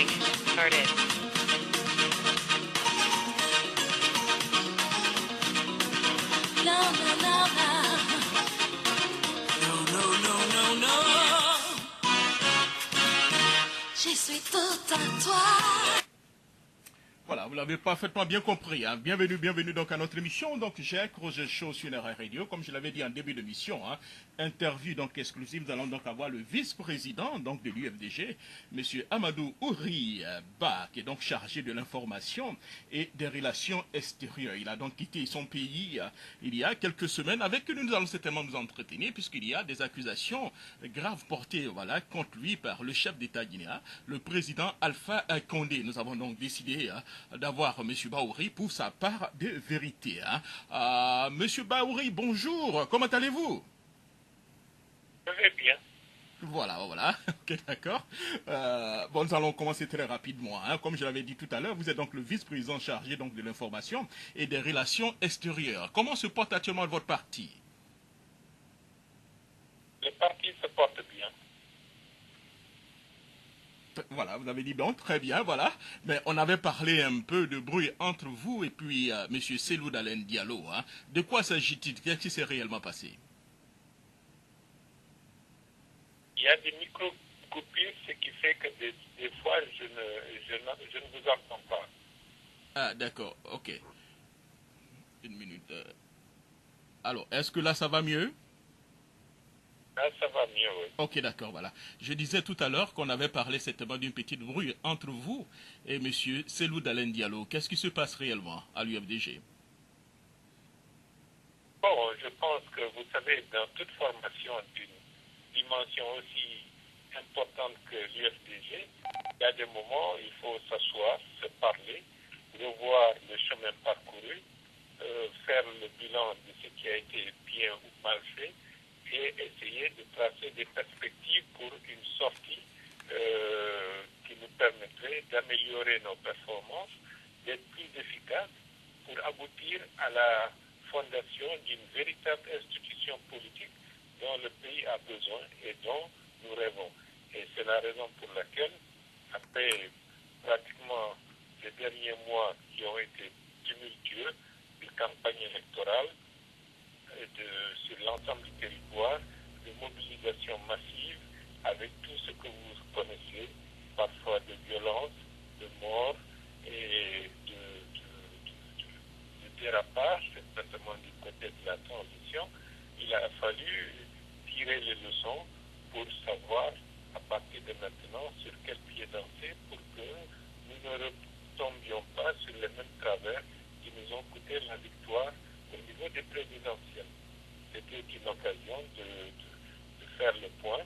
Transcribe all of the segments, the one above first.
Recording started. No, no, no, no. No, no, no, no, no. Je suis tout à toi. Voilà, vous l'avez parfaitement bien compris. Hein. Bienvenue donc à notre émission. Donc, j'ai Roger Show sur NRA Radio, comme je l'avais dit en début d'émission. Hein. Interview donc exclusive. Nous allons donc avoir le vice-président donc de l'UFDG, Monsieur Amadou Ouri Ba, qui est donc chargé de l'information et des relations extérieures. Il a donc quitté son pays il y a quelques semaines. Avec lui, nous allons certainement nous entretenir, puisqu'il y a des accusations graves portées contre lui par le chef d'État guinéen, le président Alpha Condé. Nous avons donc décidé d'avoir M. Baouri pour sa part de vérité. Hein. M. Baouri, bonjour, comment allez-vous? Je vais bien. Voilà, ok, d'accord. Bon, nous allons commencer très rapidement. Hein. Comme je l'avais dit tout à l'heure, vous êtes donc le vice-président chargé donc de l'information et des relations extérieures. Comment se porte actuellement votre parti? Le parti se porte bien. Voilà, vous avez dit bon, très bien, voilà. Mais on avait parlé un peu de bruit entre vous et puis M. Selou Dalen Diallo. Hein. De quoi s'agit-il? Qu'est-ce qui s'est réellement passé? Il y a des micro-coupures, ce qui fait que des fois, je ne vous entends pas. Ah, d'accord, ok. Une minute. Alors, est-ce que là, ça va mieux? Là, ça va mieux, oui. Ok, d'accord, voilà. Je disais tout à l'heure qu'on avait parlé certainement d'une petite brouille entre vous et M. Selou Dalen Diallo. Qu'est-ce qui se passe réellement à l'UFDG? Bon, je pense que vous savez, dans toute formation d'une dimension aussi importante que l'UFDG, il y a des moments où il faut s'asseoir, se parler, revoir le chemin parcouru, faire le bilan de ce qui a été bien ou mal fait, et essayer de tracer des perspectives pour une sortie qui nous permettrait d'améliorer nos performances, d'être plus efficaces pour aboutir à la fondation d'une véritable institution politique dont le pays a besoin et dont nous rêvons. Et c'est la raison pour laquelle, après pratiquement les derniers mois qui ont été tumultueux de campagne électorale, sur l'ensemble du territoire, de mobilisation massive avec tout ce que vous connaissez, parfois de violence, de mort et de dérapage, notamment du côté de la transition. Il a fallu tirer les leçons pour savoir, à partir de maintenant, sur quel pied danser pour que nous ne retombions pas sur les mêmes travers qui nous ont coûté la victoire au niveau des présidentielles. C'était une occasion de faire le point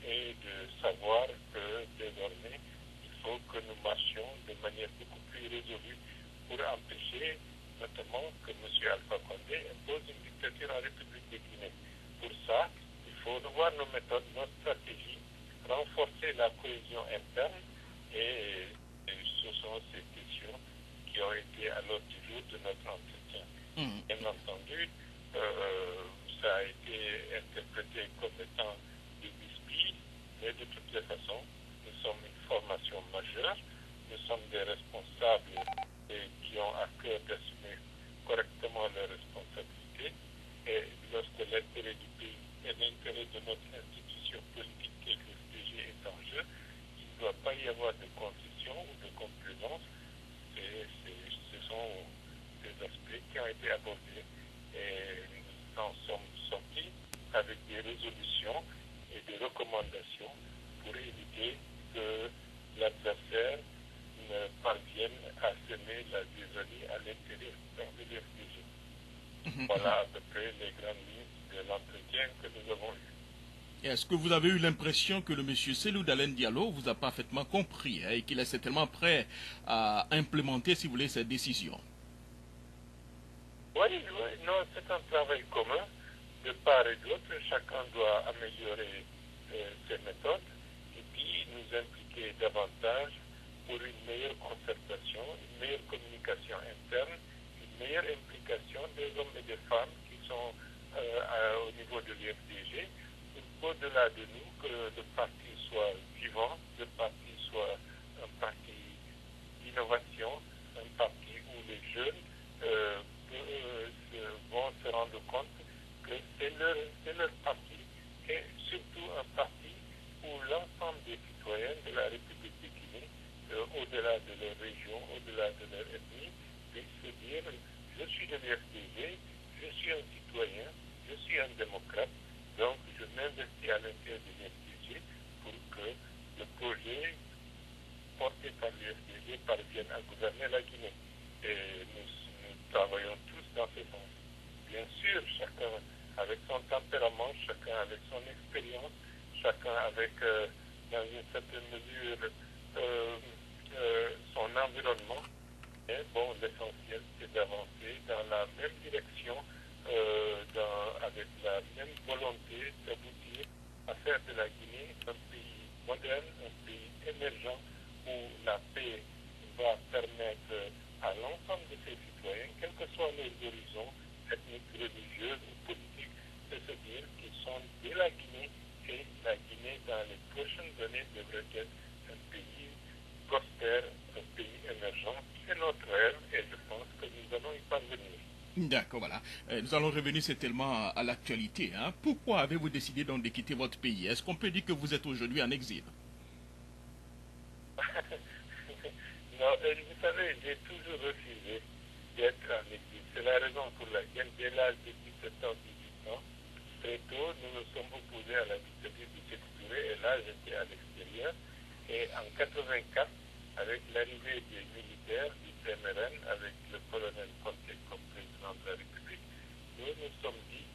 et de savoir que désormais, il faut que nous marchions de manière beaucoup plus résolue pour empêcher notamment que M. Alpha Condé impose une dictature en République de Guinée. Pour ça, il faut revoir nos méthodes, nos stratégies, renforcer la cohésion interne et ce sont ces questions qui ont été à l'ordre du jour de notre entretien. Bien entendu, ça a été interprété comme étant du bisbille, mais de toutes les façons, nous sommes une formation majeure, nous sommes des responsables qui ont à cœur d'assumer correctement leurs responsabilités, et lorsque l'intérêt du pays et l'intérêt de notre institution politique et le FDG est en jeu, il ne doit pas y avoir de concession ou de complaisance. Ce sont des aspects qui ont été abordés et nous en sommes sortis avec des résolutions et des recommandations pour éviter que l'adversaire ne parvienne à semer la désordre à l'intérieur de l'UFDG. Voilà à peu près les grandes lignes de l'entretien que nous avons eu. Est-ce que vous avez eu l'impression que le monsieur Selou Dalen Diallo vous a parfaitement compris et qu'il est certainement prêt à implémenter, si vous voulez, cette décision? Oui, non, c'est un travail commun de part et d'autre. Chacun doit améliorer ses méthodes et puis nous impliquer davantage pour une meilleure concertation, une meilleure communication interne, une meilleure implication des hommes et des femmes qui sont au niveau de l'UFDG, pour qu'au-delà de nous, que le parti soit vivant, le parti soit un parti de l'UFDG, je suis un citoyen, je suis un démocrate, donc je m'investis à l'intérieur de l'UFDG pour que le projet porté par l'UFDG parvienne à gouverner la Guinée. Et nous travaillons tous dans ce sens. Bien sûr, chacun avec son tempérament, chacun avec son expérience, chacun avec, dans une certaine mesure, son environnement. Mais bon, l'essentiel, c'est d'avancer dans la même direction, avec la même volonté d'aboutir à faire de la Guinée un pays moderne, un pays émergent, où la paix va permettre à l'ensemble de ses citoyens, quels que soient leurs horizons ethniques, religieux ou politiques, de se dire qu'ils sont de la Guinée et la Guinée, dans les prochaines années, devrait être un pays prospère, un pays émergent. C'est notre rêve et je pense que nous allons y parvenir. D'accord, voilà. Nous allons revenir certainement à l'actualité. Hein. Pourquoi avez-vous décidé donc de quitter votre pays? Est-ce qu'on peut dire que vous êtes aujourd'hui en exil? Non, vous savez, j'ai toujours refusé d'être en exil. C'est la raison pour laquelle, dès l'âge de 17 ans, 18 ans, très tôt, nous nous sommes opposés à la dictature de Sékou Touré et là, j'étais à l'extérieur. Et en 84, avec l'arrivée des militaires du PMRN, avec le colonel Conté comme président de la République, nous nous sommes dit,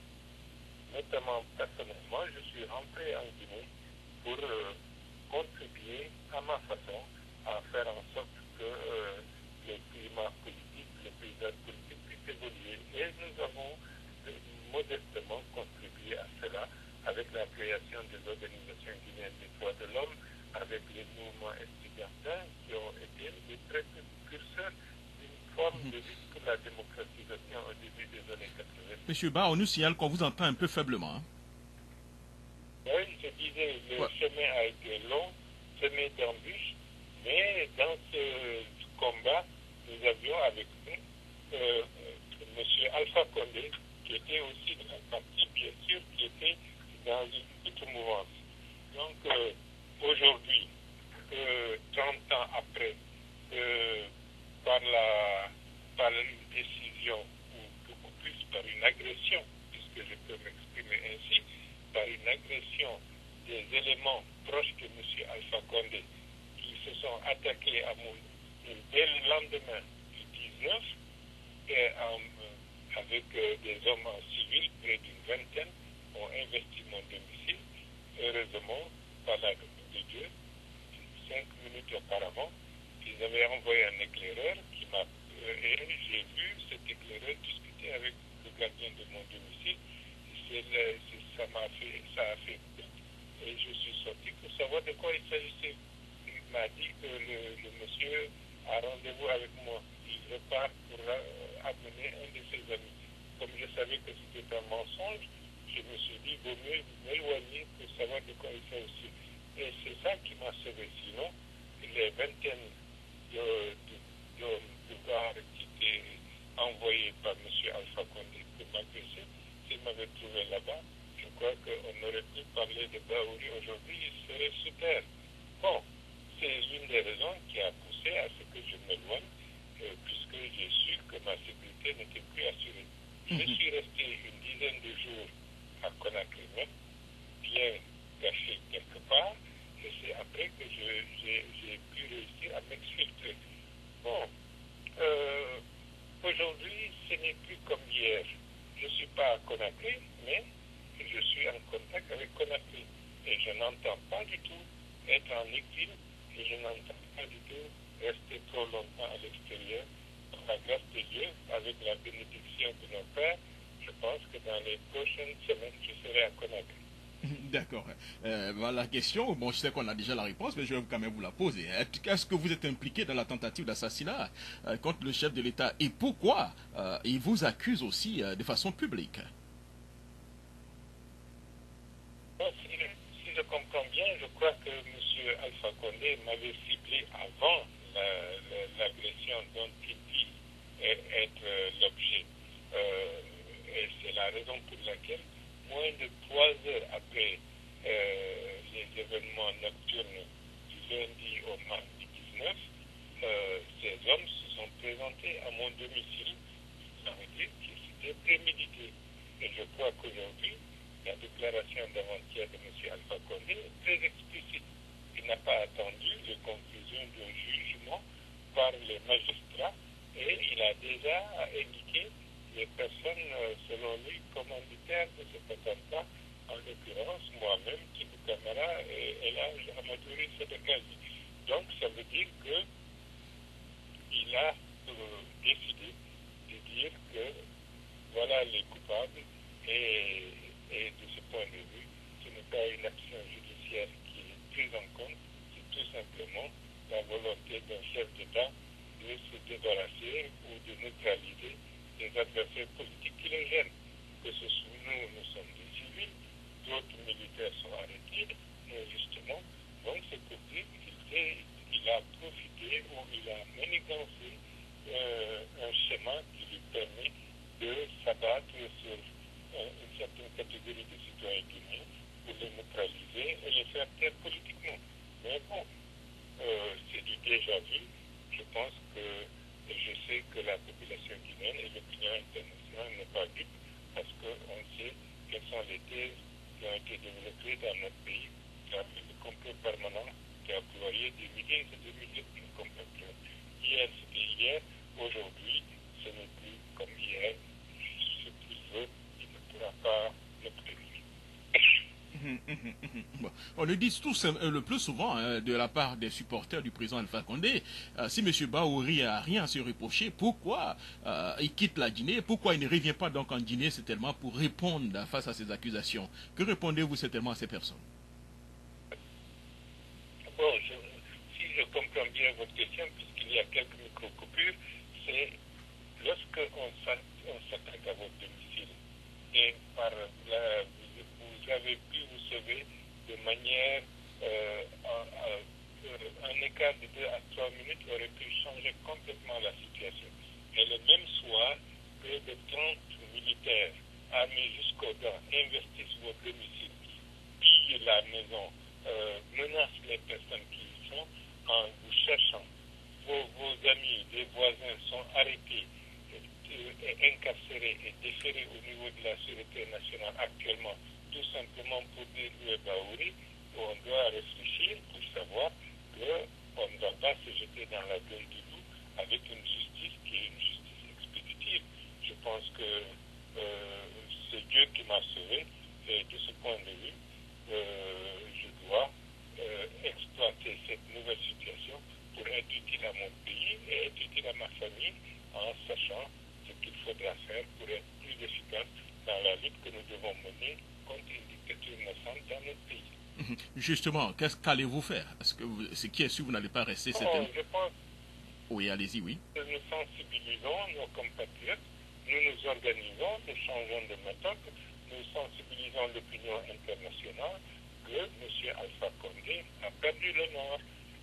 notamment personnellement, je suis rentré en Guinée pour contribuer à ma façon à faire en sorte que le climat politique, le paysage politique puisse évoluer. Et nous avons modestement contribué à cela avec la création des organisations guinéennes des droits de l'homme, avec les mouvements estudiantins qui ont été les précurseurs d'une forme de lutte pour la démocratisation au début des années 80. Monsieur Ba, on nous signale qu'on vous entend un peu faiblement. Hein. Oui, je disais, le chemin a été long, semé d'embûches, mais dans ce combat, nous avions avec nous M. Alpha Condé, qui était aussi de la partie, bien sûr, qui était dans une petite mouvance. Donc, aujourd'hui, 30 ans après, par une décision, ou beaucoup plus par une agression, puisque je peux m'exprimer ainsi, par une agression des éléments proches de M. Alpha Condé, qui se sont attaqués à mon dès le lendemain du 19, et avec des hommes en civil, près d'une vingtaine, ont investi mon domicile. Heureusement, par la grâce de Dieu, 5 minutes auparavant, ils avaient envoyé un éclaireur qui m'a et j'ai vu cet éclaireur discuter avec le gardien de mon domicile. Ça a fait et je suis sorti pour savoir de quoi il s'agissait. Il m'a dit que le monsieur a rendez-vous avec moi. Il repart pour amener un de ses amis. Comme je savais que c'était un mensonge, je me suis dit, vaut mieux m'éloigner pour savoir de quoi il s'agissait. Et c'est ça qui m'a sauvé. Sinon, les vingtaines de gardes qui étaient envoyés par M. Alpha Condé pour m'agresser, s'il m'avait trouvé là-bas, je crois qu'on aurait pu parler de Baouri aujourd'hui, il serait sous terre. Bon, c'est l'une des raisons qui a poussé à ce que je m'éloigne, puisque j'ai su que ma sécurité n'était plus assurée. Je suis resté une dizaine de jours à Conakry même, bien caché quelque part, et c'est après que j'ai pu réussir à m'exfiltrer. Bon, aujourd'hui, ce n'est plus comme hier. Je ne suis pas à Conakry, mais je suis en contact avec Conakry. Et je n'entends pas du tout être en exil, et je n'entends pas du tout rester trop longtemps à l'extérieur. Par la grâce de Dieu, avec la bénédiction de nos pères, je pense que dans les prochaines semaines, je serai à Conakry. D'accord. Voilà la question. Bon, je sais qu'on a déjà la réponse, mais je vais quand même vous la poser. Est-ce que vous êtes impliqué dans la tentative d'assassinat contre le chef de l'État et pourquoi il vous accuse aussi de façon publique? Bon, si je comprends bien, je crois que M. Alpha Condé m'avait ciblé avant l'agression dont il dit être l'objet. Et c'est la raison pour laquelle, moins de 3 heures après les événements nocturnes du lundi au mardi 19, ces hommes se sont présentés à mon domicile. Ça veut dire n'a pas attendu les conclusions d'un jugement par les magistrats et il a déjà indiqué les personnes, selon lui, commanditaires de cet attentat, en l'occurrence moi-même, Tibou Camara et là, Amadouri Sedekazi. Donc ça veut dire qu'il a décidé de dire que voilà les coupables et de ce point de vue, ce n'est pas une action judiciaire qui est prise en compte, c'est tout simplement la volonté d'un chef d'État de se débarrasser ou de neutraliser les adversaires politiques qui les gênent. Que ce soit nous sommes des civils, d'autres militaires sont arrêtés, justement. Donc c'est pour dire qu'il a profité ou il a manigancé un schéma qui lui permet de s'abattre sur une certaine catégorie de citoyens guinéens pour les neutraliser et les faire taire politiquement. Mais bon, c'est du déjà vu. Je pense que je sais que la population guinéenne et l'opinion internationale n'est pas dupe parce qu'on sait quelles sont les thèses qui ont été développées dans notre pays, qui a fait le complot permanent, qui a employé des milliers et des milliers de compatriotes. Hier, c'était hier, aujourd'hui, ce n'est plus comme hier. Ce qu'il veut, il ne pourra pas l'obtenir. Bon, on le dit tous le plus souvent de la part des supporters du président Alpha Condé. Si M. Bahouri n'a rien à se reprocher, pourquoi il quitte la Guinée? Pourquoi il ne revient pas donc en Guinée certainement pour répondre face à ces accusations? Que répondez-vous certainement à ces personnes? Bon, si je comprends bien votre question, puisqu'il y a quelques micro-coupures, c'est lorsqu'on s'attaque à votre domicile et par là, vous avez pu vous sauver de manière, un écart de 2 à 3 minutes aurait pu changer complètement la situation. Et le même soir que de 30 militaires armés jusqu'aux dents investissent votre domicile, pillent la maison, menacent les personnes qui y sont en vous cherchant. Vos amis, des voisins sont arrêtés, incarcérés et déférés au niveau de la Sûreté nationale actuellement, tout simplement pour dire où est Bahouri, on doit réfléchir pour savoir qu'on ne doit pas se jeter dans la gueule du loup avec une justice qui est une justice expéditive. Je pense que c'est Dieu qui m'a sauvé et de ce point de vue, je dois exploiter cette nouvelle situation pour être utile à mon pays et être utile à ma famille en sachant ce qu'il faudra faire pour être plus efficace dans la lutte que nous devons mener contre une dictature naissante dans notre pays. Justement, qu'allez-vous faire? Ce qui est sûr, vous n'allez pas rester certainement. Je pense oui, allez-y, oui. Que nous sensibilisons nos compatriotes, nous nous organisons, nous changeons de méthode, nous sensibilisons l'opinion internationale que M. Alpha Condé a perdu le Nord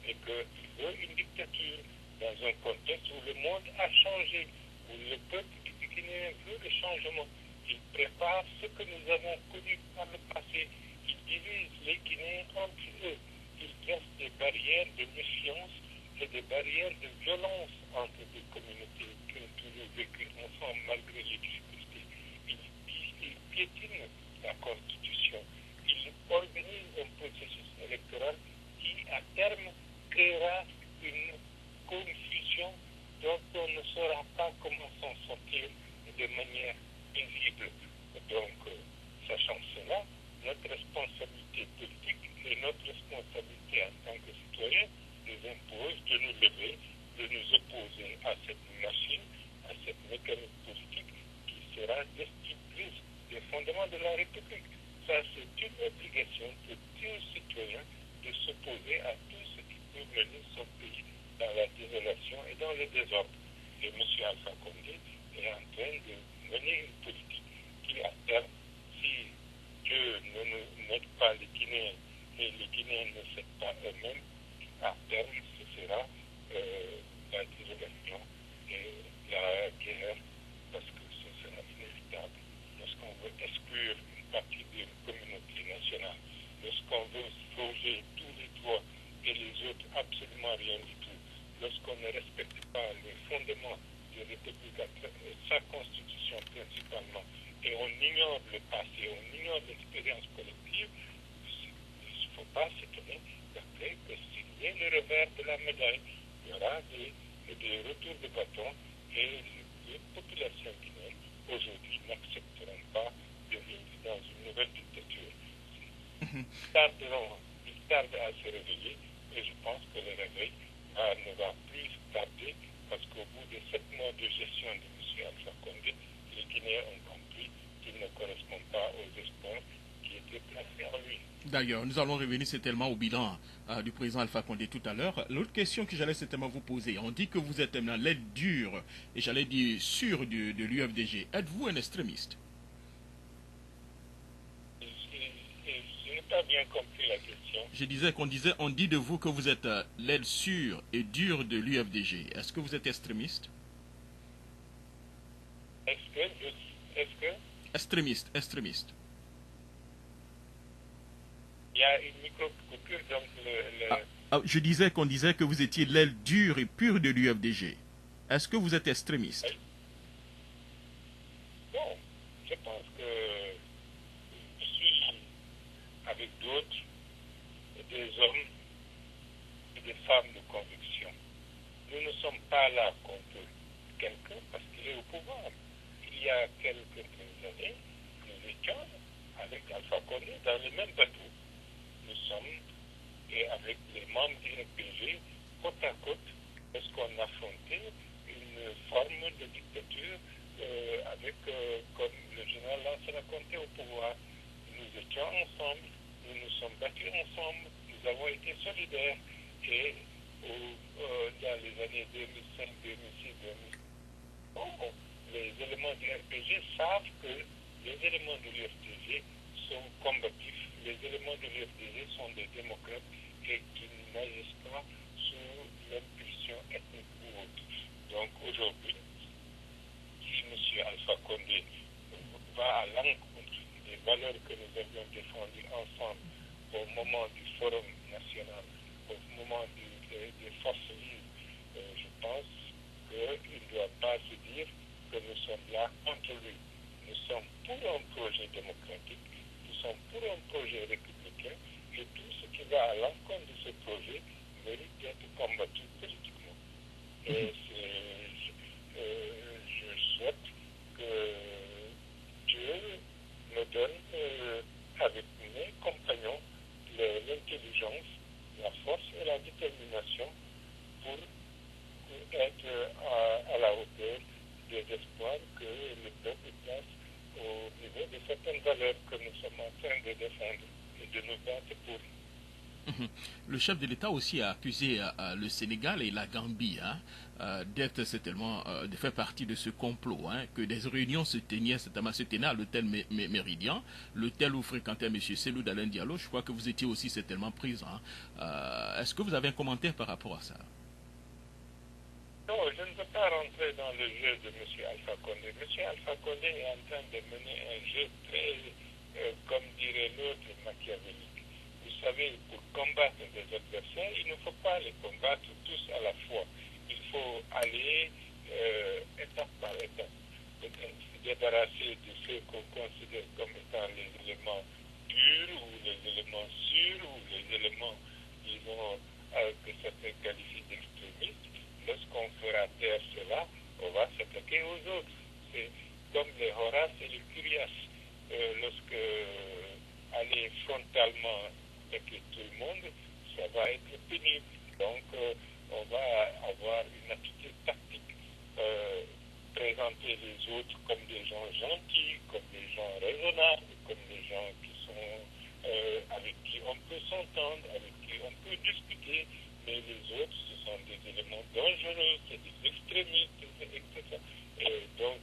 et qu'il veut une dictature dans un contexte où le monde a changé, où le peuple guinéen veut le changement. Il prépare ce que nous avons connu par le passé. Il divise les Guinéens entre eux. Il dresse des barrières de méfiance et des barrières de violence entre des communautés qui ont toujours vécu ensemble malgré les difficultés. Il piétine la Constitution. Il organise un processus électoral qui, à terme, créera une confusion dont on ne saura pas comment s'en sortir de manière visible. Donc, sachant cela, notre responsabilité politique et notre responsabilité en tant que citoyen nous impose de nous lever, de nous opposer à cette machine, à cette mécanique politique qui sera destructrice des fondements de la République. Ça, c'est une obligation de tout citoyen de s'opposer à tout ce qui peut mener son pays dans la désolation et dans le désordre. Et M. Alpha Condé est en train de mener une politique qui, à terme, si Dieu n'aide pas les Guinéens et les Guinéens ne s'aident pas eux-mêmes, à terme, ce sera la désolation et la guerre, parce que ce sera inévitable. Lorsqu'on veut exclure une partie d'une communauté nationale, lorsqu'on veut fauger tous les droits et les autres absolument rien du tout, lorsqu'on ne respecte pas les fondements de la République, sa constitution principalement, et on ignore le passé, on ignore l'expérience collective, il ne faut pas s'étonner voulait que s'il y ait le revers de la médaille, il y aura des retours de bâton et les populations guinéennes aujourd'hui n'accepteront pas de vivre dans une nouvelle dictature. Ils tardent à se réveiller et je pense que le réveil ne va plus tarder parce qu'au bout de 7 mois de gestion de M. Alpha Condé, les Guinéens ont compris qu'il ne correspond pas aux espoirs qui étaient placés en lui. D'ailleurs, nous allons revenir certainement au bilan du président Alpha Condé tout à l'heure. L'autre question que j'allais certainement vous poser, on dit que vous êtes dans l'aile dure, et j'allais dire sûre de l'UFDG. Êtes-vous un extrémiste? Je n'ai pas bien compris la question. Je disais on dit de vous que vous êtes l'aile sûre et dure de l'UFDG. Est-ce que vous êtes extrémiste? Est-ce que Extrémiste. il y a une micro-coupure, donc Je disais qu'on disait que vous étiez l'aile dure et pure de l'UFDG. Est-ce que vous êtes extrémiste? Bon, je pense que je suis avec d'autres, des hommes et des femmes de conviction. Nous ne sommes pas là contre quelqu'un parce qu'il est au pouvoir. Il y a quelques années, nous étions avec Alpha Condé dans le même bateau. Nous sommes, et avec les membres du RPG, côte à côte, parce qu'on affrontait une forme de dictature avec, comme le général Lansana Conté au pouvoir. Nous étions ensemble, nous nous sommes battus ensemble, nous avons été solidaires et dans les années 2005, 2006, 2007, les éléments du RPG savent que les éléments de l'UFDG sont combatifs, les éléments de l'UFDG sont des démocrates et qui n'agissent pas sous l'impulsion ethnique ou autre. Donc aujourd'hui, si M. Alpha Condé va à l'encontre des valeurs que nous avions défendues ensemble au moment du Forum national, au moment des forces vives, je pense qu'il ne doit pas se dire que nous sommes là contre lui. Nous sommes pour un projet démocratique, nous sommes pour un projet républicain, et tout ce qui va à l'encontre de ce projet mérite d'être combattu politiquement. Et je souhaite que Dieu me donne, avec mes compagnons, l'intelligence, la force et la détermination pour être à la hauteur des espoirs que le peuple place au niveau de certaines valeurs que nous sommes en train de défendre et de nous battre pour. Le chef de l'État aussi a accusé le Sénégal et la Gambie d'être certainement, de faire partie de ce complot, que des réunions se tenaient à l'hôtel Méridien, l'hôtel où fréquentait M. Selou d'Alain Diallo. Je crois que vous étiez aussi certainement présent. Est-ce que vous avez un commentaire par rapport à ça? Non, je ne veux pas rentrer dans le jeu de M. Alpha Condé. M. Alpha Condé est en train de mener un jeu très, comme dirait l'autre, machiavélique. Vous savez, pour combattre des adversaires, il ne faut pas les combattre tous à la fois. Il faut aller étape par étape, se débarrasser de ceux qu'on considère comme étant les éléments durs ou les éléments sûrs ou les éléments, disons, que certains qualifient d'extrémistes. Lorsqu'on fera taire cela, on va s'attaquer aux autres. C'est comme les Horaces et les Curiaces. Lorsque aller frontalement attaquer tout le monde, ça va être pénible. Donc, on va avoir une attitude tactique, présenter les autres comme des gens gentils, comme des gens raisonnables, comme des gens qui sont avec qui on peut s'entendre, avec qui on peut discuter, mais les autres, ce sont des éléments dangereux, c'est des extrémistes, etc. Et donc,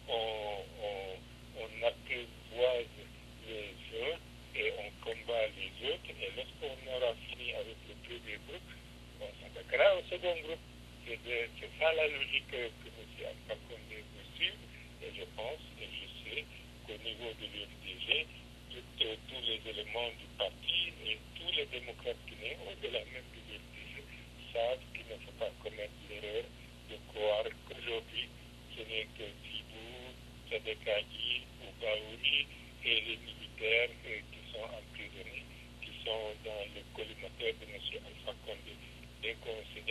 on apprivoise les uns et on combat les autres, et lorsqu'on aura fini avec le premier groupe, on s'attaquera au second groupe. C'est ça la logique que M. Alpha Condé veut suivre, et je pense et je sais qu'au niveau de l'UFDG, tous les éléments du parti et tous les démocrates guinéens, au-delà même de l'UFDG, savent qu'il ne faut pas commettre l'erreur de croire qu'aujourd'hui, ce n'est que Dibou, Sadekadi ou Baouri et les militaires qui sont emprisonnés, qui sont dans le collimateur de M.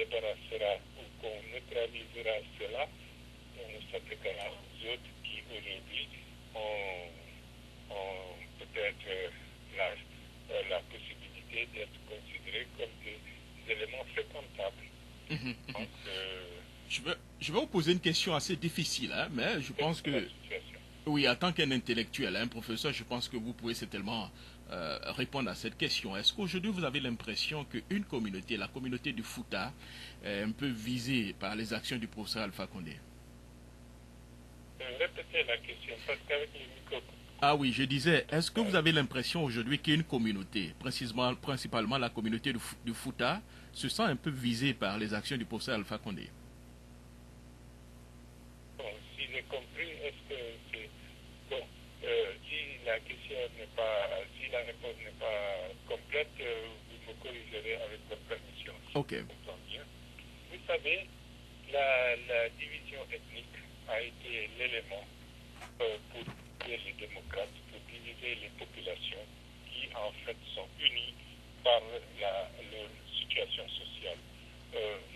débarrassera ou qu'on neutralisera cela, on s'attaquera aux autres qui aujourd'hui ont peut-être la possibilité d'être considérés comme des éléments fréquentables. Donc, Je vais vous poser une question assez difficile, hein, mais je pense que, oui, en tant qu'un intellectuel, un professeur, je pense que vous pouvez certainement répondre à cette question. Est-ce qu'aujourd'hui vous avez l'impression qu'une communauté, la communauté du Fouta, est un peu visée par les actions du professeur Alpha Condé? Répétez la question, parce qu'avec les micros... Ah oui, je disais, est-ce que vous avez l'impression aujourd'hui qu'une communauté, principalement la communauté du Fouta, se sent un peu visée par les actions du professeur Alpha Condé? Bon, si j'ai compris, est-ce que c'est... Bon, si la question n'est pas... Si la réponse n'est pas complète, vous me corrigerez avec votre permission. Ok. Je comprends bien. Vous savez, la division ethnique a été l'élément pour diviser les démocrates, pour diviser les populations qui en fait sont unies par leur situation sociale.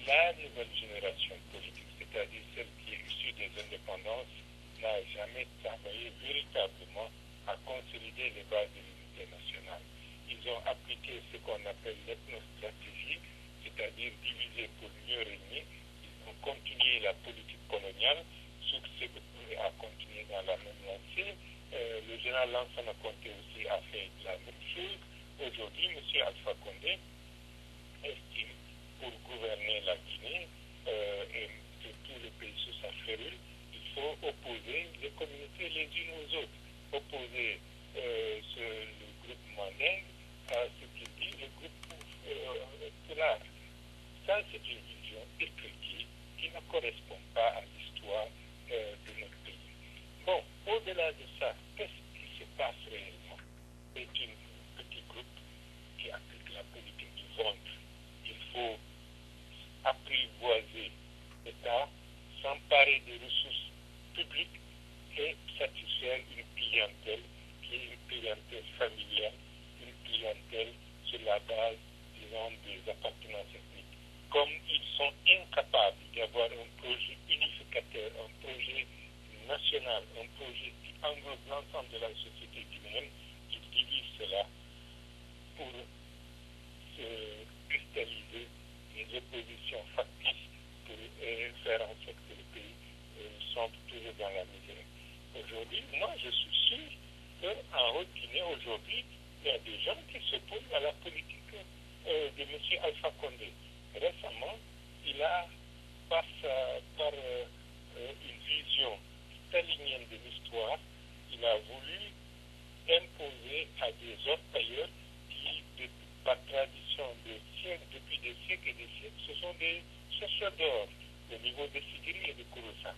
La nouvelle génération politique, c'est-à-dire celle qui est issue des indépendances, n'a jamais travaillé véritablement à consolider les bases de l'unité nationale. Ils ont appliqué ce qu'on appelle l'ethnostratégie, c'est-à-dire diviser pour mieux régner. Ils ont continué la politique coloniale, Succès a continué dans la même lancée. Le général Lansana Conté aussi a fait la même chose. Aujourd'hui, M. Alpha Condé estime, pour gouverner la Guinée et tout le pays sous sa férule, il faut opposer les communautés les unes aux autres. Opposer le groupe Manding à ce qu'il dit le groupe Poulard. Ça, c'est une vision étriquée qui ne correspond pas à l'histoire de notre pays. Bon, au-delà de ça, qu'est-ce qui se passe réellement? C'est un petit groupe qui applique la politique du ventre. Il faut apprivoiser l'État, s'emparer des ressources publiques et satisfaire une clientèle qui est une clientèle familiale, une clientèle sur la base, disons, des appartenances ethniques. Comme ils sont incapables d'avoir un projet unificateur, un projet national, un projet qui englobe l'ensemble de la société guinéenne, ils divisent cela pour se cristalliser les oppositions factices pour faire en sorte que le pays sombre toujours dans la misère. Aujourd'hui, moi je suis sûr qu'en Haute-Guinée, aujourd'hui, il y a des gens qui s'opposent à la politique de M. Alpha Condé. Récemment, il a, par une vision stalinienne de l'histoire, il a voulu imposer à des orpailleurs qui, par tradition depuis des siècles et des siècles, ce sont des chercheurs d'or au niveau de Sigiri et de Kouroussa.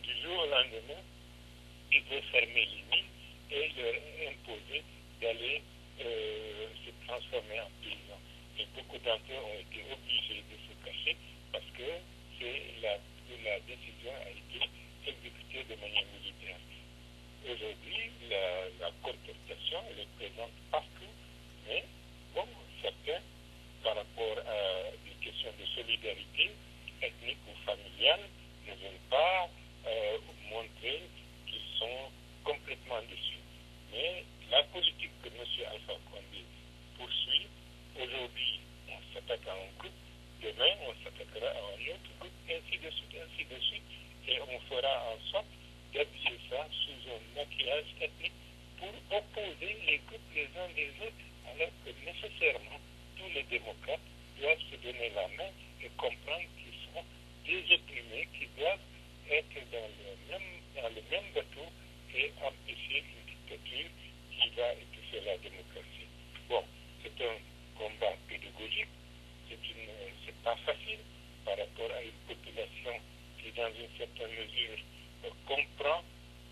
Du jour au lendemain, il veut fermer les mines et leur imposer d'aller se transformer en paysans. Et beaucoup d'entre eux ont été obligés de se cacher parce que la décision a été exécutée de manière militaire. Aujourd'hui, la contestation elle est présente partout, mais bon, certains, par rapport à des questions de solidarité ethnique ou familiale, ne veulent pas montrer qu'ils sont complètement déçus. Mais la politique que M. Alpha Condé poursuit, aujourd'hui, on s'attaque à un groupe, demain, on s'attaquera à un autre groupe, ainsi de suite, et on fera en sorte d'habiller ça sous un maquillage ethnique pour opposer les groupes les uns des autres, alors que nécessairement, tous les démocrates doivent se donner la main et comprendre qu'ils sont des opprimés qui doivent être dans le même bateau et empêcher une dictature qui va étouffer la démocratie. Bon, c'est un combat pédagogique, c'est pas facile par rapport à une population qui, dans une certaine mesure, comprend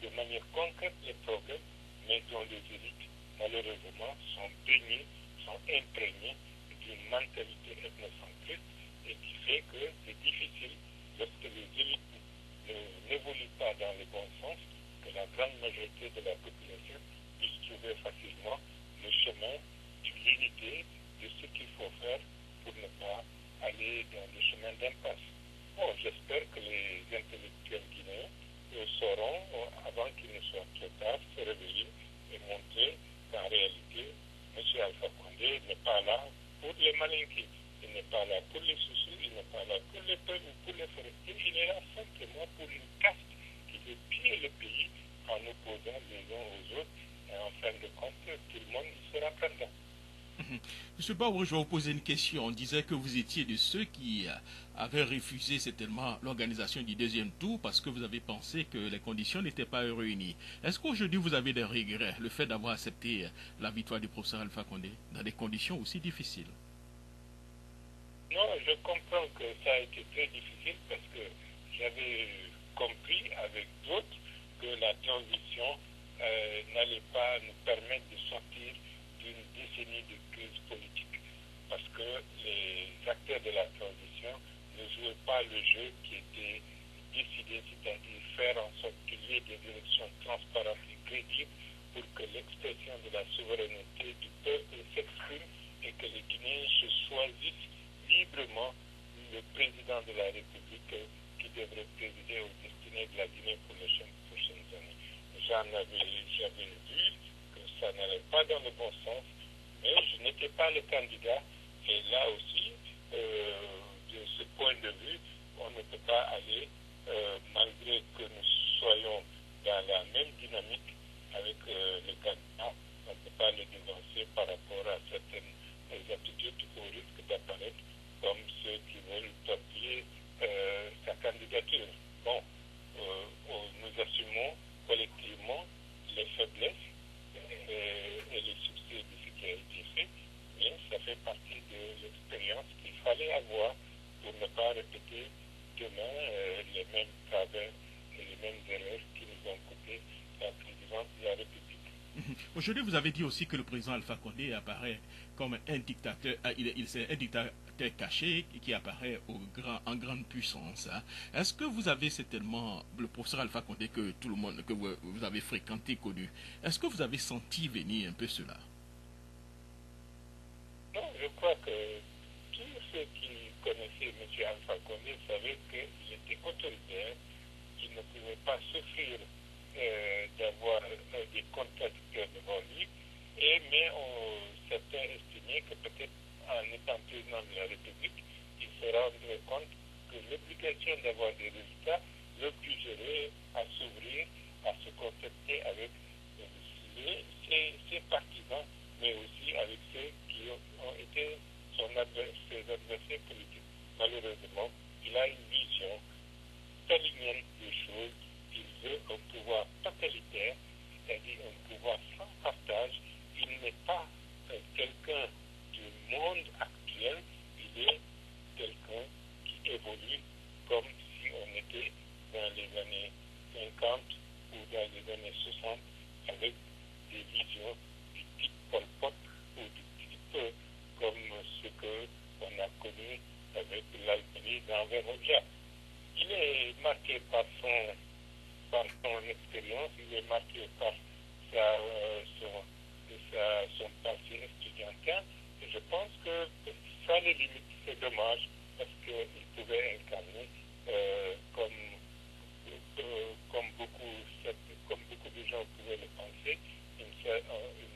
de manière concrète les problèmes, mais dont les élites, malheureusement, sont baignées, sont imprégnées d'une mentalité ethnocentriste et qui fait que c'est difficile, lorsque les élites n'évoluent pas dans le bon sens, que la grande majorité de la population puisse trouver facilement le chemin de l'unité de ce qu'il faut faire pour ne pas ici. Il n'est pas là pour les sous-sous, il n'est pas là pour les peuples ou pour les forestiers, il est là simplement pour une caste qui veut piller le pays en opposant les uns aux autres. Et en fin de compte, tout le monde y sera perdant. Monsieur Baour, je vais vous poser une question. On disait que vous étiez de ceux qui avaient refusé certainement l'organisation du deuxième tour parce que vous avez pensé que les conditions n'étaient pas réunies. Est-ce qu'aujourd'hui vous avez des regrets, le fait d'avoir accepté la victoire du professeur Alpha Condé dans des conditions aussi difficiles? Non, je comprends que ça a été très difficile parce que j'avais compris avec d'autres que la transition n'allait pas nous permettre de sortir d'une décennie de crise politique. Parce que les acteurs de la transition ne jouaient pas le jeu qui était décidé, c'est-à-dire faire en sorte qu'il y ait des élections transparentes et crédibles pour que l'expression de la souveraineté du peuple s'exprime et que les Guinéens se choisissent librement le président de la République qui devrait présider aux destinées de la Guinée pour les prochaines années. J'avais vu que ça n'allait pas dans le bon sens, mais je n'étais pas le candidat. Et là aussi, de ce point de vue, on ne peut pas aller, malgré que nous soyons dans la même dynamique avec le candidat, on ne peut pas le devancer par rapport à certaines attitudes au risque d'apparaître comme ceux qui veulent torpiller sa candidature. Bon, nous assumons collectivement les faiblesses et les succès de ce qui a été fait, mais ça fait partie de l'expérience qu'il fallait avoir pour ne pas répéter demain les mêmes travers et les mêmes erreurs qui nous ont coûté la présidence de la République. Aujourd'hui, vous avez dit aussi que le président Alpha Condé apparaît comme un dictateur, c'est un dictateur caché qui apparaît en grande puissance. Hein. Est-ce que vous avez certainement, le professeur Alpha Condé que tout le monde, que vous avez fréquenté, connu, est-ce que vous avez senti venir un peu cela? Non, je crois que tous ceux qui connaissaient M. Alpha Condé savaient qu'il était autoritaire, qu'il ne pouvait pas souffrir d'avoir des contradicteurs devant lui, mais certains estimaient que peut-être en étant président de la République, il se rendrait compte que l'obligation d'avoir des résultats l'obligerait à s'ouvrir, à se concerter avec ses partisans, mais aussi avec ceux qui ont été ses adversaires politiques. Malheureusement, il a une vision stalinienne des choses. Il veut un pouvoir totalitaire, c'est-à-dire un pouvoir sans partage. Il n'est pas quelqu'un du monde actuel, il est quelqu'un qui évolue comme si on était dans les années 50 ou dans les années 60 avec des visions du type Pol Pot ou du type comme ce qu'on a connu avec l'Algérie d'Enver Hoxha. Il est marqué par son expérience, il est marqué par son passé estudiantin, et je pense que ça les limite. C'est dommage parce qu'il pouvait incarner comme beaucoup de gens pouvaient le penser, une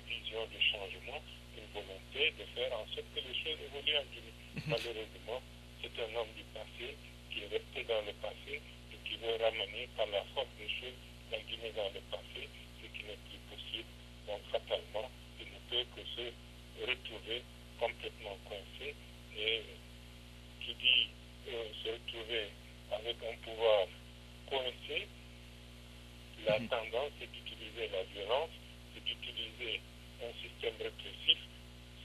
vision de changement, une volonté de faire en sorte que les choses évoluent en Guinée. Malheureusement, c'est un homme du passé qui est resté dans le passé et qui veut ramener par la force des choses la Guinée dans le passé, ce qui n'est plus possible. Donc fatalement, il ne peut que se retrouver complètement coincé, et qui dit se retrouver avec un pouvoir coincé, la tendance est d'utiliser la violence, c'est d'utiliser un système répressif.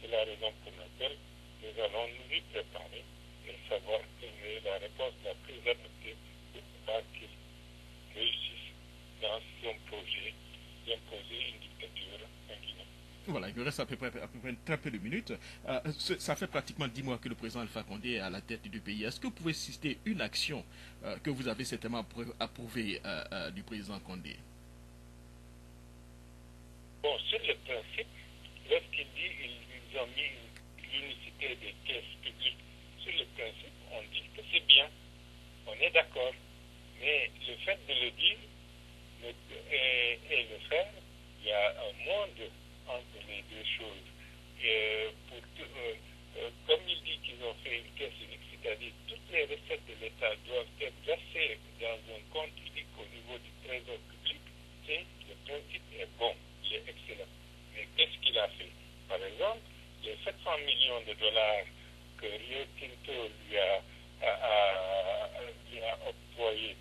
C'est la raison pour laquelle nous allons nous y préparer et savoir quelle est la réponse la plus adaptée pour pas qu'il réussisse dans son projet d'imposer une dictature en Guinée. Voilà, il me reste à peu près très peu de minutes. Ça fait pratiquement 10 mois que le président Alpha Condé est à la tête du pays. Est-ce que vous pouvez citer une action que vous avez certainement approuvée du président Condé? Bon, sur le principe, lorsqu'il dit qu'ils ont mis l'unicité des caisses publiques, sur le principe, on dit que c'est bien. On est d'accord. Mais le fait de le dire et le faire, il y a un monde entre les deux choses. comme il dit qu'ils ont fait une caisse unique, c'est-à-dire toutes les recettes de l'État doivent être versées dans un compte unique au niveau du trésor public, le principe est bon, il est excellent. Mais qu'est-ce qu'il a fait? Par exemple, les 700 millions de dollars que Rio Tinto lui a octroyés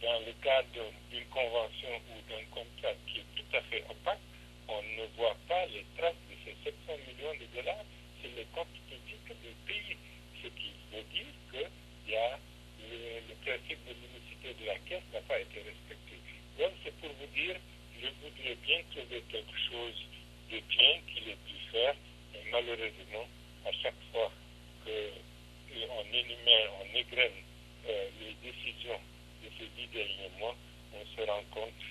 dans le cadre d'une convention ou d'un contrat qui est tout à fait opaque, on ne voit pas les traces de ces 700 millions de dollars sur les comptes publics du pays. Ce qui veut dire que le principe de l'unicité de la caisse n'a pas été respecté. Donc c'est pour vous dire, je voudrais bien trouver quelque chose de bien qu'il ait pu faire, mais malheureusement, à chaque fois qu'on énumère, on égrène les décisions de ces 10 derniers mois, on se rend compte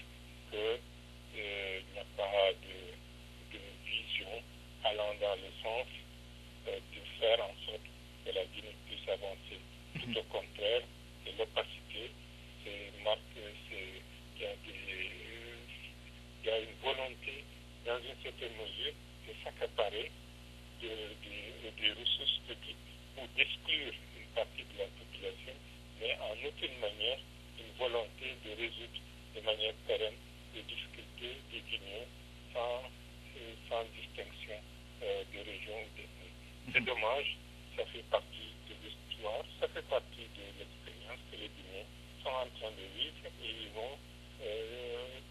qu'il n'y a pas de vision allant dans le sens de faire en sorte que la Guinée puisse avancer. Tout au contraire, c'est l'opacité, c'est marqué, il y a une volonté, dans une certaine mesure, de s'accaparer des ressources publiques ou d'exclure une partie de la population, mais en aucune manière une volonté de résoudre de manière pérenne les difficultés des Guinéens sans distinction de région ou d'ethnie. C'est dommage, ça fait partie de l'histoire, ça fait partie de l'expérience que les Guinéens sont en train de vivre et ils vont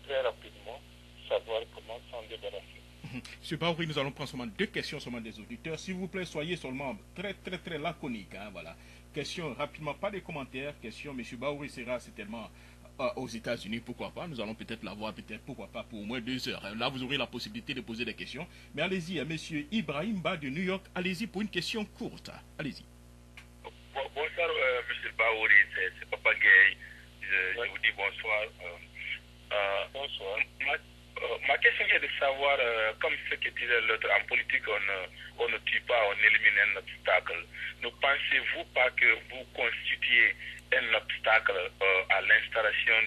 très rapidement savoir comment s'en débarrasser. Monsieur Baouri, nous allons prendre seulement 2 questions seulement des auditeurs. S'il vous plaît, soyez seulement très laconique. Hein, voilà. Question rapidement, pas de commentaires. Question, Monsieur Baouri sera certainement aux États-Unis, pourquoi pas. Nous allons peut-être l'avoir, peut-être, pourquoi pas, pour au moins 2 heures. Là, vous aurez la possibilité de poser des questions. Mais allez-y, hein, Monsieur Ibrahim Ba de New York, allez-y pour une question courte. Allez-y. Bonsoir, Monsieur Baouri, c'est Papa Gay. Je vous dis bonsoir. Bonsoir. Ma question est de savoir, comme ce que disait l'autre, en politique, on ne tue pas, on élimine un obstacle. Ne pensez-vous pas que vous constituez un obstacle à l'installation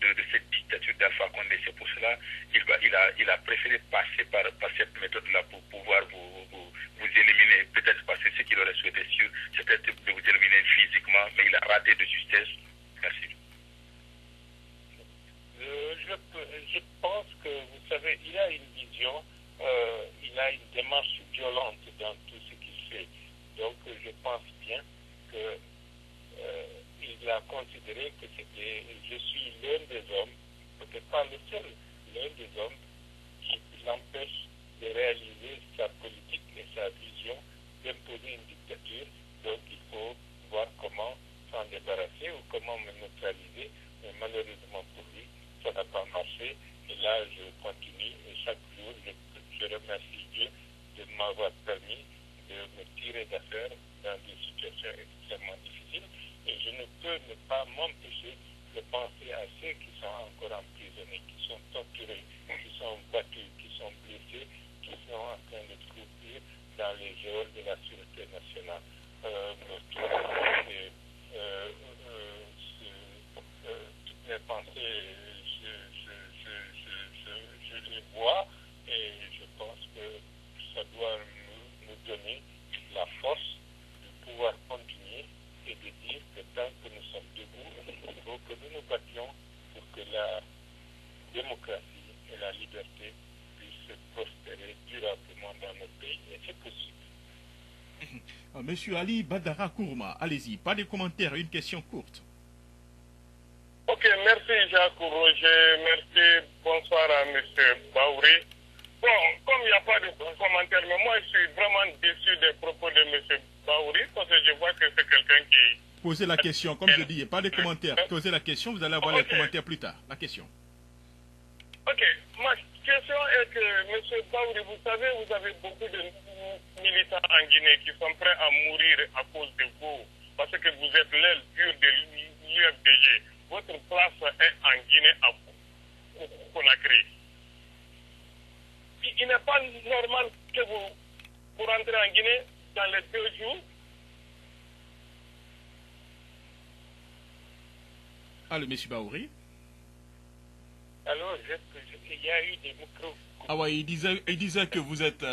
de cette dictature d'Alpha Condé? C'est pour cela qu'il a préféré passer par cette méthode-là pour pouvoir vous éliminer. Peut-être parce que ce qu'il aurait souhaité sûr, c'était de vous éliminer physiquement, mais il a raté de justesse. Merci. Je pense que, vous savez, il a une vision, il a une démarche violente dans tout ce qu'il fait. Donc, je pense bien qu'il a considéré que je suis l'un des hommes, peut-être pas le seul, l'un des hommes qui l'empêche de réaliser sa politique et sa vision d'imposer une dictature. Donc, il faut voir comment s'en débarrasser ou comment me neutraliser. Mais malheureusement pour lui, ça n'a pas marché. Et là, je continue et chaque jour, je remercie Dieu de m'avoir permis de me tirer d'affaire dans des situations extrêmement difficiles. Et je ne peux ne pas m'empêcher de penser à ceux qui sont encore emprisonnés, qui sont torturés, qui sont battus, qui sont blessés, qui sont en train de croupir dans les geôles de la Sûreté nationale. Toutes mes pensées, je les vois et je pense que ça doit nous donner la force de pouvoir continuer et de dire que tant que nous sommes debout, il faut que nous nous battions pour que la démocratie et la liberté puissent prospérer durablement dans notre pays et c'est possible. Monsieur Ali Badara Kourma, allez-y, pas de commentaires, une question courte. Ok, merci Jacques Roger, merci, bonsoir à M. Baouri. Bon, comme il n'y a pas de commentaires, mais moi je suis vraiment déçu des propos de M. Baouri parce que je vois que c'est quelqu'un qui... Posez la question, comme je dis, pas de commentaires. Posez la question, vous allez avoir les commentaires plus tard. La question. Ok, ma question est que, M. Baouri, vous savez, vous avez beaucoup de militants en Guinée qui sont prêts à mourir à cause de vous, parce que vous êtes l'aile dure de l'UFDG. Votre place est en Guinée, à Conakry. Il n'est pas normal que vous rentrez en Guinée dans les 2 jours. Allô, M. Baouri. Alors, il y a eu des micro. Ah ouais, il disait que vous êtes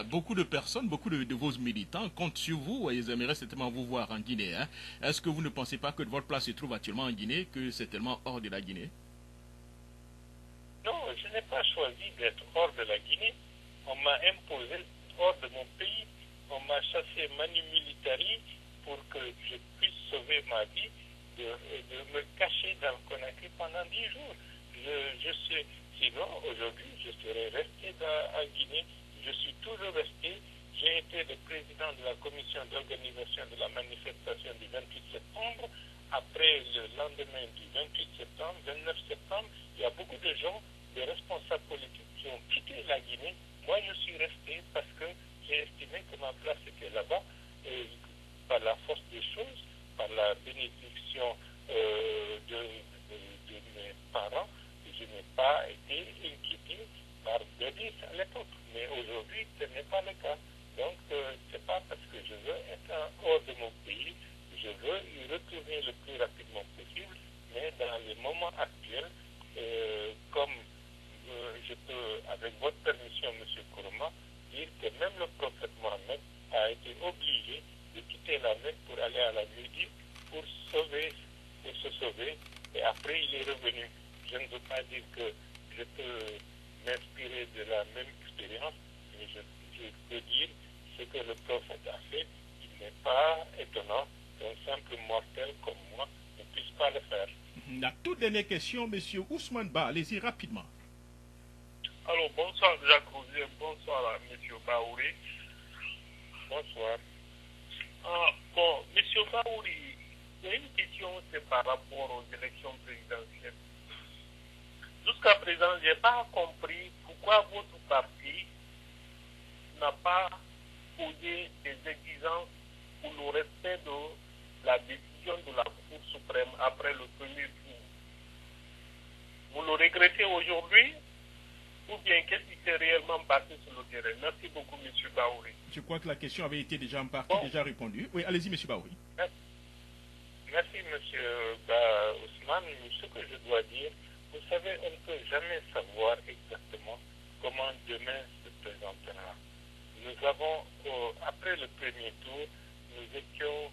beaucoup de personnes, beaucoup de vos militants comptent sur vous et ils aimeraient certainement vous voir en Guinée. Hein. Est-ce que vous ne pensez pas que votre place se trouve actuellement en Guinée, que c'est tellement hors de la Guinée? Non, je n'ai pas choisi d'être hors de la Guinée. On m'a imposé hors de mon pays. On m'a chassé manu militari pour que je puisse sauver ma vie, de me cacher dans le Conakry pendant 10 jours. Sinon, aujourd'hui, je serais resté en Guinée. Je suis toujours resté. J'ai été le président de la commission d'organisation de la manifestation du 28 septembre. Après le lendemain du 28 septembre, 29 septembre, il y a beaucoup de gens, des responsables politiques qui ont quitté la Guinée. Moi, je suis resté parce que j'ai estimé que ma place était là-bas. Et par la force des choses, par la bénédiction de mes parents, je n'ai pas été inquiété par Bédis à l'époque. Mais aujourd'hui, ce n'est pas le cas. Donc, c'est pas parce que je veux être hors de mon pays, je veux y retourner le plus rapidement possible, mais dans les moments actuels, comme je peux, avec votre permission, M. Kourouma, dire que même le prophète Mohammed a été obligé de quitter la Mecque pour aller à la Médine pour se sauver, et après il est revenu. Je ne veux pas dire que je peux m'inspirer de la même expérience, mais je peux dire ce que le prophète a fait. Il n'est pas étonnant qu'un simple mortel comme moi ne puisse pas le faire. La toute dernière question, M. Ousmane Ba, allez-y rapidement. Alors, bonsoir Jacques Rosier, bonsoir à M. Baouri. Bonsoir. Bon, M. Baouri, il y a une question, c'est par rapport aux élections présidentielles. Jusqu'à présent, je n'ai pas compris pourquoi votre parti n'a pas posé des exigences pour le respect de la décision de la Cour suprême après le premier tour. Vous le regrettez aujourd'hui ou bien qu'est-ce qui s'est réellement passé sur le terrain? Merci beaucoup, M. Baouri. Je crois que la question avait été déjà en partie déjà répondue. Oui, allez-y, M. Baouri. Merci, M. Ousmane. Ce que je dois dire, vous savez, on ne peut jamais savoir exactement comment demain se présentera. Nous avons, après le premier tour, nous étions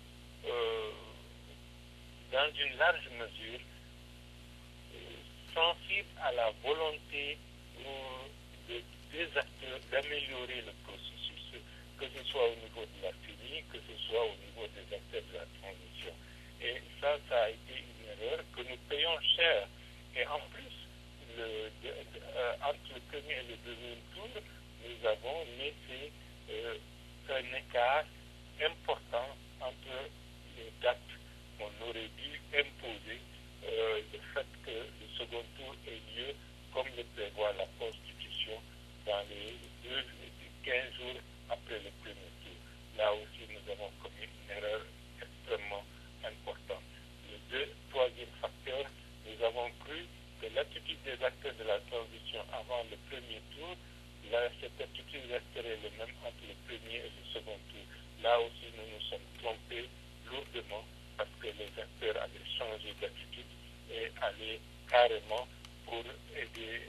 dans une large mesure sensibles à la volonté des acteurs d'améliorer le processus, que ce soit au niveau de la CENI, que ce soit au niveau des acteurs de la transition. Et ça a été une erreur que nous payons cher. Et en plus, entre le premier et le deuxième tour, nous avons laissé un écart important entre les dates. On aurait dû imposer le fait que le second tour ait lieu comme le prévoit la Constitution dans les 15 jours après le premier tour. Là aussi, nous avons commis une erreur extrêmement importante. Le troisième facteur, nous avons cru que l'attitude des acteurs de la transition avant le premier tour, cette attitude resterait le même entre le premier et le second tour. Là aussi, nous nous sommes trompés lourdement parce que les acteurs avaient changé d'attitude et allaient carrément pour aider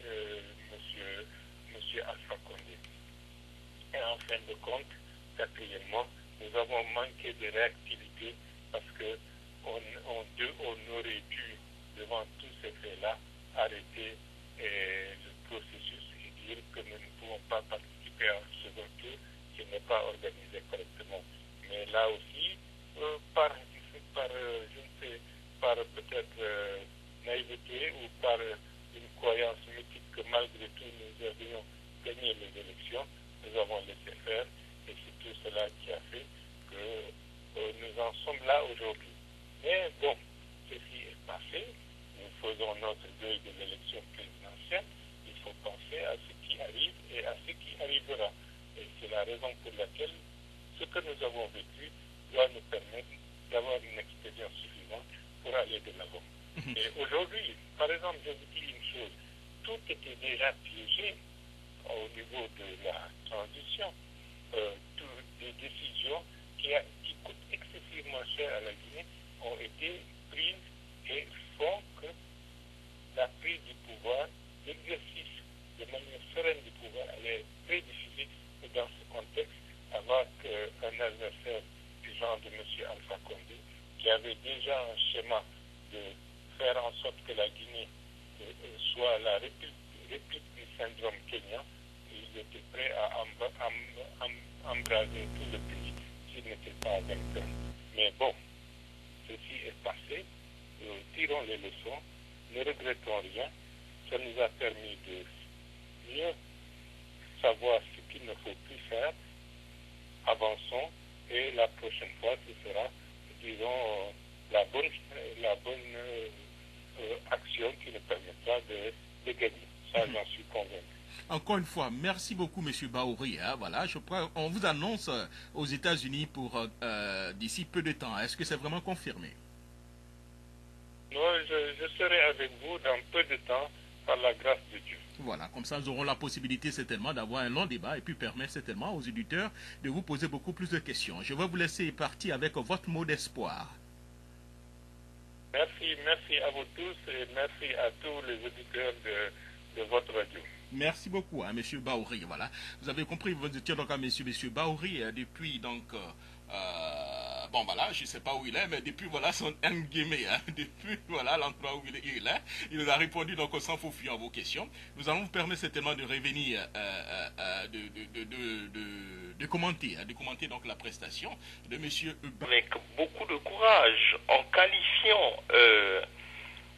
monsieur Alpha Condé. Et en fin de compte, quatrièmement, nous avons manqué de réactivité parce que on aurait dû, devant tous ces faits-là, arrêter le processus et dire que nous ne pouvons pas participer à un second tour qui n'est pas organisé correctement. Mais là aussi, par peut-être naïveté ou par une croyance mythique que malgré tout nous avions gagné les élections, nous avons laissé faire et c'est tout cela qui a fait que nous en sommes là aujourd'hui. Mais bon, ceci est passé, nous faisons notre deuil de l'élection présidentielle, il faut penser à ce qui arrive et à ce qui arrivera. Et c'est la raison pour laquelle ce que nous avons vécu doit nous permettre d'avoir une expérience suffisante pour aller de l'avant. Et aujourd'hui, par exemple, je vous dis une chose, tout était déjà piégé au niveau de la transition, des décisions qui coûtent excessivement cher à la Guinée ont été prises et font que la prise du pouvoir de Alpha Condé, qui avait déjà un schéma de faire en sorte que la Guinée soit la réplique du syndrome kenyan. Il était prêt à embraser tout le pays s'il n'était pas vainqueur. Mais bon, ceci est passé. Tirons les leçons, ne regrettons rien. Ça nous a permis de mieux savoir ce qu'il ne faut plus faire. Avançons et la prochaine fois, ce sera, disons, la bonne action qui nous permettra de gagner. Ça, j'en suis convaincu. Encore une fois, merci beaucoup, Monsieur Bahouri. Hein, voilà, on vous annonce aux États-Unis pour d'ici peu de temps. Est-ce que c'est vraiment confirmé? Non, je serai avec vous dans peu de temps, par la grâce de Dieu. Voilà, comme ça, nous aurons la possibilité certainement d'avoir un long débat et puis permettre certainement aux éditeurs de vous poser beaucoup plus de questions. Je vais vous laisser partir avec votre mot d'espoir. Merci à vous tous et merci à tous les auditeurs de votre radio. Merci beaucoup, hein, M. Bahouri. Voilà. Vous avez compris, vous étiez donc à M. Bahouri depuis donc bon voilà, je ne sais pas où il est, mais depuis voilà son guillemets, hein, depuis voilà l'endroit où il est, il nous a répondu donc sans faux fuyant à vos questions. Nous allons vous permettre certainement de revenir, de commenter, de commenter donc la prestation de M. Avec beaucoup de courage, en qualifiant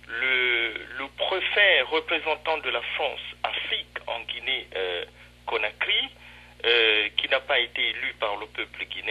le préfet représentant de la France Afrique en Guinée-Conakry, qui n'a pas été élu par le peuple guinéen.